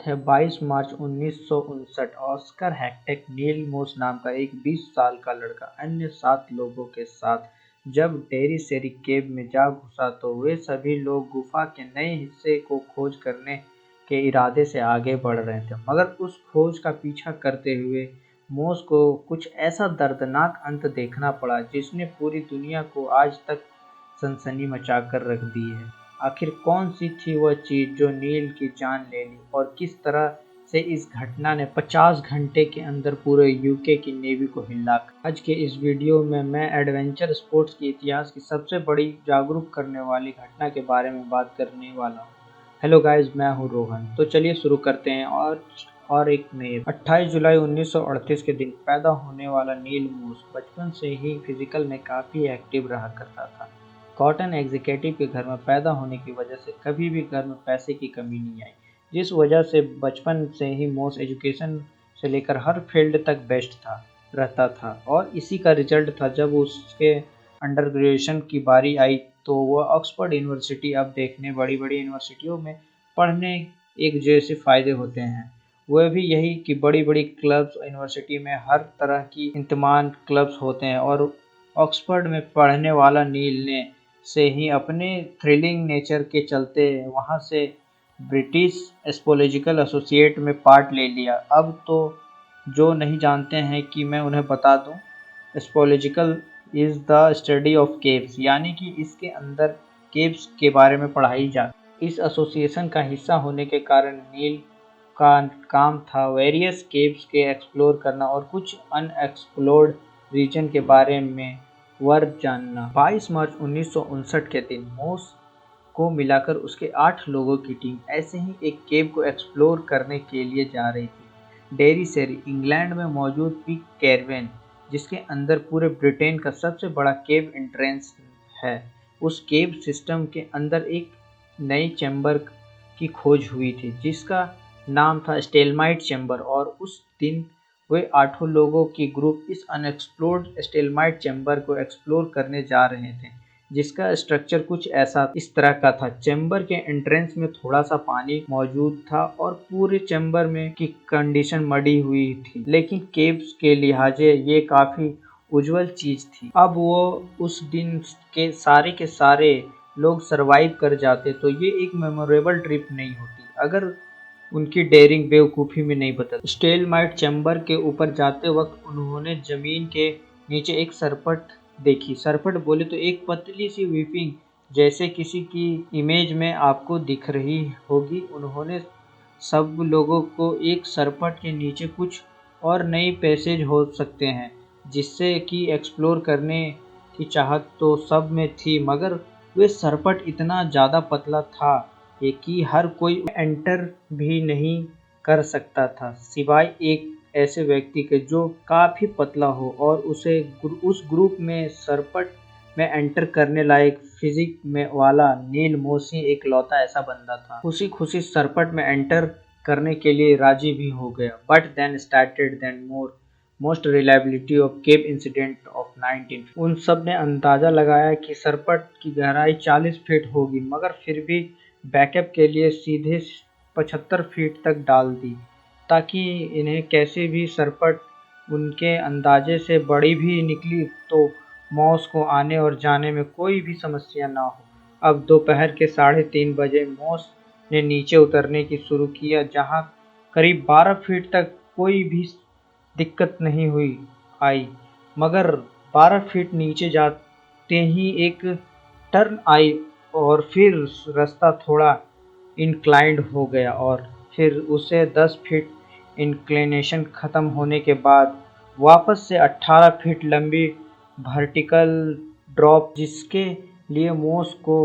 है 22 मार्च 1959। ऑस्कर हैक्टेक नील मोस नाम का एक 20 साल का लड़का अन्य 7 लोगों के साथ जब टेरिसेरी केव में जा घुसा तो वे सभी लोग गुफा के नए हिस्से को खोज करने के इरादे से आगे बढ़ रहे थे, मगर उस खोज का पीछा करते हुए मोस को कुछ ऐसा दर्दनाक अंत देखना पड़ा जिसने पूरी दुनिया को आज तक सनसनी मचाकर रख दी है। आखिर कौन सी थी वह चीज जो नील की जान ले ली और किस तरह से इस घटना ने 50 घंटे के अंदर पूरे यूके की नेवी को हिला। आज के इस वीडियो में मैं एडवेंचर स्पोर्ट्स के इतिहास की सबसे बड़ी जागरूक करने वाली घटना के बारे में बात करने वाला हूँ। हेलो गाइस, मैं हूँ रोहन। तो चलिए शुरू करते हैं। और एक नए 28 जुलाई 1938 के दिन पैदा होने वाला नील मूस बचपन से ही फिजिकल में काफ़ी एक्टिव रहा करता था। कॉटन एग्जीक्यूटिव के घर में पैदा होने की वजह से कभी भी घर में पैसे की कमी नहीं आई, जिस वजह से बचपन से ही मोस एजुकेशन से लेकर हर फील्ड तक बेस्ट रहता था। और इसी का रिजल्ट था जब उसके अंडर ग्रेजुएशन की बारी आई तो वह ऑक्सफोर्ड यूनिवर्सिटी, अब देखने बड़ी बड़ी यूनिवर्सिटियों में पढ़ने एक जैसे फ़ायदे होते हैं, वह भी यही कि बड़ी बड़ी क्लब्स यूनिवर्सिटी में हर तरह की इंतमान क्लब्स होते हैं। और ऑक्सफोर्ड में पढ़ने वाला नील ने से ही अपने थ्रिलिंग नेचर के चलते वहाँ से ब्रिटिश एस्ट्रोलॉजिकल एसोसिएट में पार्ट ले लिया। अब तो जो नहीं जानते हैं कि मैं उन्हें बता दूं, astrological is the study of caves, यानी कि इसके अंदर केव्स के बारे में पढ़ाई जा। इस एसोसिएशन का हिस्सा होने के कारण नील का काम था वेरियस केव्स के एक्सप्लोर करना और कुछ अनएक्सप्लोर्ड रीजन के बारे में वर्ग जानना। 22 मार्च 1959 के दिन मोस को मिलाकर उसके 8 लोगों की टीम ऐसे ही एक केव को एक्सप्लोर करने के लिए जा रही थी। डेरीसेरी इंग्लैंड में मौजूद पिक कैरवेन, जिसके अंदर पूरे ब्रिटेन का सबसे बड़ा केव एंट्रेंस है, उस केव सिस्टम के अंदर एक नई चैम्बर की खोज हुई थी जिसका नाम था स्टेलमाइट चैम्बर। और उस दिन वे 8 लोगों की ग्रुप इस अनएक्सप्लोर्ड स्टेलमाइट चैम्बर को एक्सप्लोर करने जा रहे थे, जिसका स्ट्रक्चर कुछ ऐसा इस तरह का था। चैम्बर के एंट्रेंस में थोड़ा सा पानी मौजूद था और पूरे चैम्बर में की कंडीशन मड़ी हुई थी, लेकिन केव्स के लिहाजे ये काफी उज्जवल चीज थी। अब वो उस दिन के सारे लोग सरवाइव कर जाते तो ये एक मेमोरेबल ट्रिप नहीं होती अगर उनकी डेयरिंग बेवकूफ़ी में नहीं बदल। स्टेलमाइट चैम्बर के ऊपर जाते वक्त उन्होंने जमीन के नीचे एक सरपट देखी। सरपट बोले तो एक पतली सी वीपिंग, जैसे किसी की इमेज में आपको दिख रही होगी। उन्होंने सब लोगों को एक सरपट के नीचे कुछ और नई पैसेज हो सकते हैं जिससे कि एक्सप्लोर करने की चाहत तो सब में थी, मगर वे सरपट इतना ज़्यादा पतला था कि हर कोई एंटर भी नहीं कर सकता था सिवाय एक ऐसे व्यक्ति के जो काफ़ी पतला हो और उस ग्रुप में सरपट में एंटर करने लायक फिजिक में वाला नील मोसी एक लौता ऐसा बंदा था। खुशी खुशी सरपट में एंटर करने के लिए राजी भी हो गया। But then started then most reliability of cave incident of 19। उन सब ने अंदाज़ा लगाया कि सरपट की गहराई 40 फीट होगी, मगर फिर भी बैकअप के लिए सीधे 75 फीट तक डाल दी ताकि इन्हें कैसे भी सरपट उनके अंदाजे से बड़ी भी निकली तो मॉस को आने और जाने में कोई भी समस्या ना हो। अब दोपहर के 3:30 बजे मॉस ने नीचे उतरने की शुरू किया, जहां करीब 12 फीट तक कोई भी दिक्कत नहीं आई, मगर 12 फीट नीचे जाते ही एक टर्न आई और फिर रास्ता थोड़ा इंक्लाइंड हो गया और फिर उसे 10 फीट इंक्लिनेशन ख़त्म होने के बाद वापस से 18 फीट लंबी वर्टिकल ड्रॉप, जिसके लिए मोस को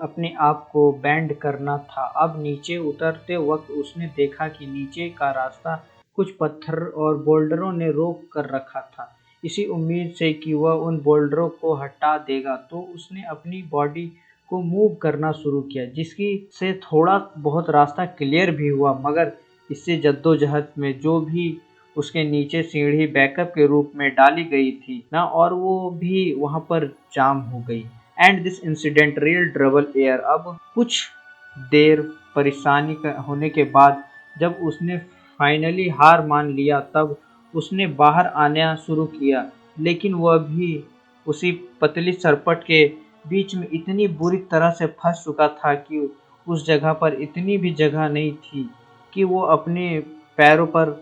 अपने आप को बेंड करना था। अब नीचे उतरते वक्त उसने देखा कि नीचे का रास्ता कुछ पत्थर और बोल्डरों ने रोक कर रखा था। इसी उम्मीद से कि वह उन बोल्डरों को हटा देगा तो उसने अपनी बॉडी को मूव करना शुरू किया, जिसकी से थोड़ा बहुत रास्ता क्लियर भी हुआ, मगर इससे जद्दोजहद में जो भी उसके नीचे सीढ़ी बैकअप के रूप में डाली गई थी ना, और वो भी वहां पर जाम हो गई। And this incident real trouble air. अब कुछ देर परेशानी होने के बाद जब उसने फाइनली हार मान लिया तब उसने बाहर आना शुरू किया, लेकिन वह भी उसी पतली सरपट के बीच में इतनी बुरी तरह से फंस चुका था कि उस जगह पर इतनी भी जगह नहीं थी कि वो अपने पैरों पर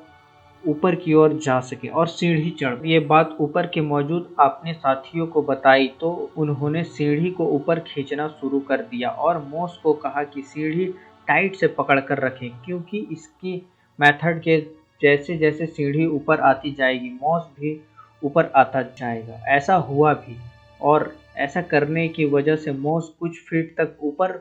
ऊपर की ओर जा सके और सीढ़ी चढ़। ये बात ऊपर के मौजूद अपने साथियों को बताई तो उन्होंने सीढ़ी को ऊपर खींचना शुरू कर दिया और मोस को कहा कि सीढ़ी टाइट से पकड़ कर रखें, क्योंकि इसकी मेथड के जैसे जैसे सीढ़ी ऊपर आती जाएगी मोस भी ऊपर आता जाएगा। ऐसा हुआ भी, और ऐसा करने की वजह से मोस कुछ फीट तक ऊपर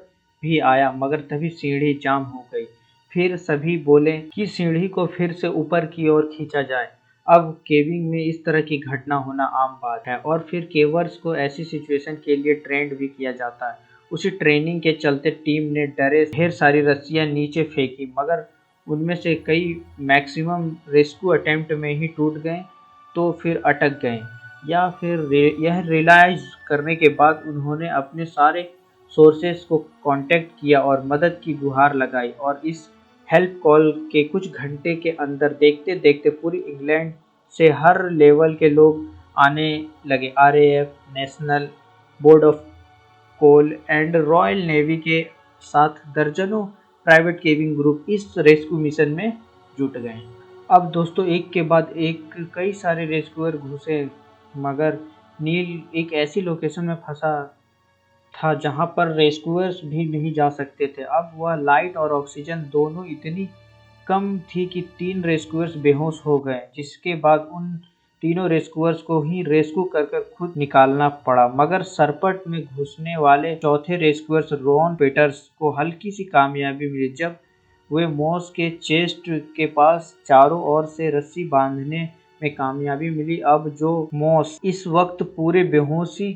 भी आया, मगर तभी सीढ़ी जाम हो गई। फिर सभी बोले कि सीढ़ी को फिर से ऊपर की ओर खींचा जाए। अब केविंग में इस तरह की घटना होना आम बात है और फिर केवर्स को ऐसी सिचुएशन के लिए ट्रेंड भी किया जाता है। उसी ट्रेनिंग के चलते टीम ने डरे ढेर सारी रस्सियां नीचे फेंकी, मगर उनमें से कई मैक्सिमम रेस्क्यू अटेम्प्ट में ही टूट गए तो फिर अटक गए, या फिर यह रियलाइज करने के बाद उन्होंने अपने सारे सोर्सेस को कांटेक्ट किया और मदद की गुहार लगाई। और इस हेल्प कॉल के कुछ घंटे के अंदर देखते देखते पूरी इंग्लैंड से हर लेवल के लोग आने लगे। RAF, national board of coal and royal navy के साथ दर्जनों प्राइवेट केविंग ग्रुप इस रेस्क्यू मिशन में जुट गए। अब दोस्तों एक के बाद एक कई सारे रेस्क्यूअर घुसे, मगर नील एक ऐसी लोकेशन में फंसा था जहां पर रेस्क्यूअर्स भी नहीं जा सकते थे। अब वह लाइट और ऑक्सीजन दोनों इतनी कम थी कि 3 रेस्क्यूअर्स बेहोश हो गए, जिसके बाद उन तीनों रेस्क्यूअर्स को ही रेस्क्यू कर कर खुद निकालना पड़ा। मगर सरपट में घुसने वाले चौथे रेस्क्यूअर्स रॉन पीटर्स को हल्की सी कामयाबी मिली जब वे मॉस के चेस्ट के पास चारों ओर से रस्सी बांधने में कामयाबी मिली। अब जो मॉस इस वक्त पूरे बेहोशी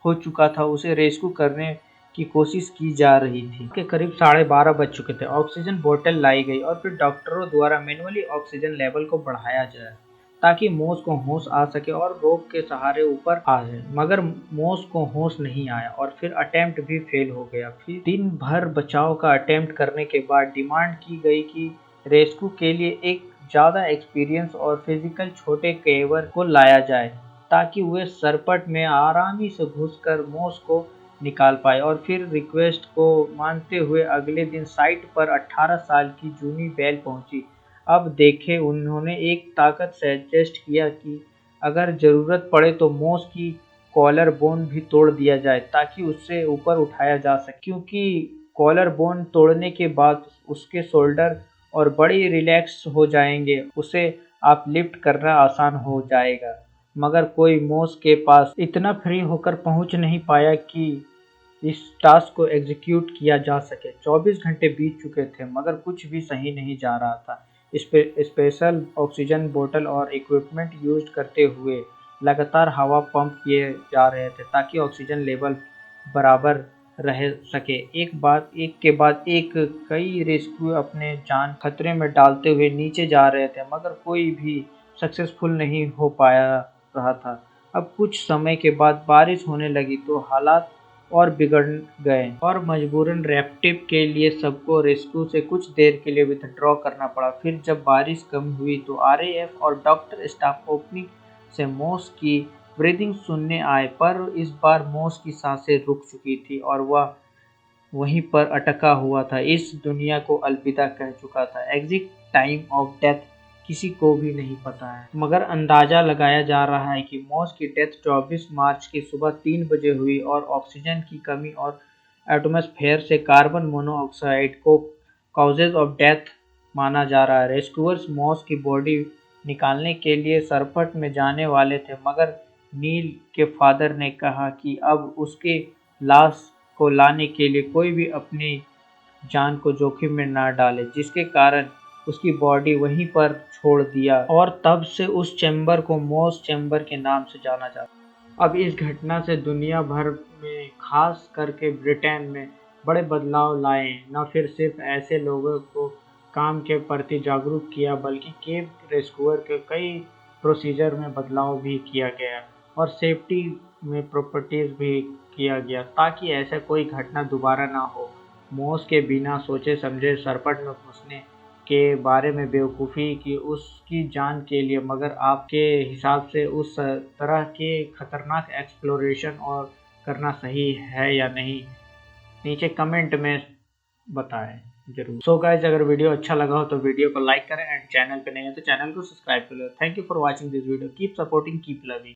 हो चुका था, उसे रेस्क्यू करने की कोशिश की जा रही थी। के करीब 12:30 बज चुके थे। ऑक्सीजन बोतल लाई गई और फिर डॉक्टरों द्वारा मैन्युअली ऑक्सीजन लेवल को बढ़ाया जाए ताकि मोस को होश आ सके और रोप के सहारे ऊपर आ जाए, मगर मोस को होश नहीं आया और फिर अटेम्प्ट भी फेल हो गया। फिर दिन भर बचाव का अटेम्प्ट करने के बाद डिमांड की गई कि रेस्क्यू के लिए एक ज़्यादा एक्सपीरियंस और फिजिकल छोटे केवर को लाया जाए ताकि वे सरपट में आरामी से घुसकर मोस को निकाल पाए। और फिर रिक्वेस्ट को मानते हुए अगले दिन साइट पर 18 साल की जूनी बेल पहुंची। अब देखें, उन्होंने एक ताकत सजेस्ट किया कि अगर ज़रूरत पड़े तो मोस की कॉलर बोन भी तोड़ दिया जाए ताकि उससे ऊपर उठाया जा सके, क्योंकि कॉलर बोन तोड़ने के बाद उसके शोल्डर और बड़ी रिलैक्स हो जाएंगे, उसे आप लिफ्ट करना आसान हो जाएगा। मगर कोई मोस के पास इतना फ्री होकर पहुंच नहीं पाया कि इस टास्क को एग्जीक्यूट किया जा सके। 24 घंटे बीत चुके थे मगर कुछ भी सही नहीं जा रहा था। स्पेशल ऑक्सीजन बोतल और इक्विपमेंट यूज करते हुए लगातार हवा पंप किए जा रहे थे ताकि ऑक्सीजन लेवल बराबर रह सके। एक के बाद एक कई रेस्क्यू अपने जान खतरे में डालते हुए नीचे जा रहे थे, मगर कोई भी सक्सेसफुल नहीं हो पाया रहा था। अब कुछ समय के बाद बारिश होने लगी तो हालात और बिगड़ गए और मजबूरन रैप्टिव के लिए सबको रेस्क्यू से कुछ देर के लिए विथड्रॉ करना पड़ा। फिर जब बारिश कम हुई तो आरएएफ और डॉक्टर स्टाफ ओपनिंग से मोस की ब्रीदिंग सुनने आए, पर इस बार मोस की सांसें रुक चुकी थी और वह वहीं पर अटका हुआ था, इस दुनिया को अलविदा कह चुका था। एग्जिट टाइम ऑफ डेथ किसी को भी नहीं पता है, मगर अंदाजा लगाया जा रहा है कि मॉस की डेथ 24 मार्च की सुबह 3 बजे हुई और ऑक्सीजन की कमी और एटमॉस्फेयर से कार्बन मोनोऑक्साइड को कॉजेज ऑफ डेथ माना जा रहा है। रेस्क्यूअर्स मॉस की बॉडी निकालने के लिए सरपट में जाने वाले थे, मगर नील के फादर ने कहा कि अब उसके लाश को लाने के लिए कोई भी अपनी जान को जोखिम में न डाले, जिसके कारण उसकी बॉडी वहीं पर छोड़ दिया और तब से उस चैम्बर को मॉस चैम्बर के नाम से जाना जाता। अब इस घटना से दुनिया भर में, खास करके ब्रिटेन में, बड़े बदलाव लाए। न फिर सिर्फ ऐसे लोगों को काम के प्रति जागरूक किया, बल्कि केव रेस्क्यूअर के कई प्रोसीजर में बदलाव भी किया गया और सेफ्टी में प्रॉपर्टीज भी किया गया ताकि ऐसा कोई घटना दोबारा ना हो। मॉस के बिना सोचे समझे सरपट में घुसने के बारे में बेवकूफ़ी की उसकी जान के लिए, मगर आपके हिसाब से उस तरह के खतरनाक एक्सप्लोरेशन और करना सही है या नहीं, नीचे कमेंट में बताएं जरूर। सो गाइज, अगर वीडियो अच्छा लगा हो तो वीडियो को लाइक करें एंड चैनल पे नहीं है तो चैनल को सब्सक्राइब कर लो। Thank you for watching this video. Keep supporting, keep loving.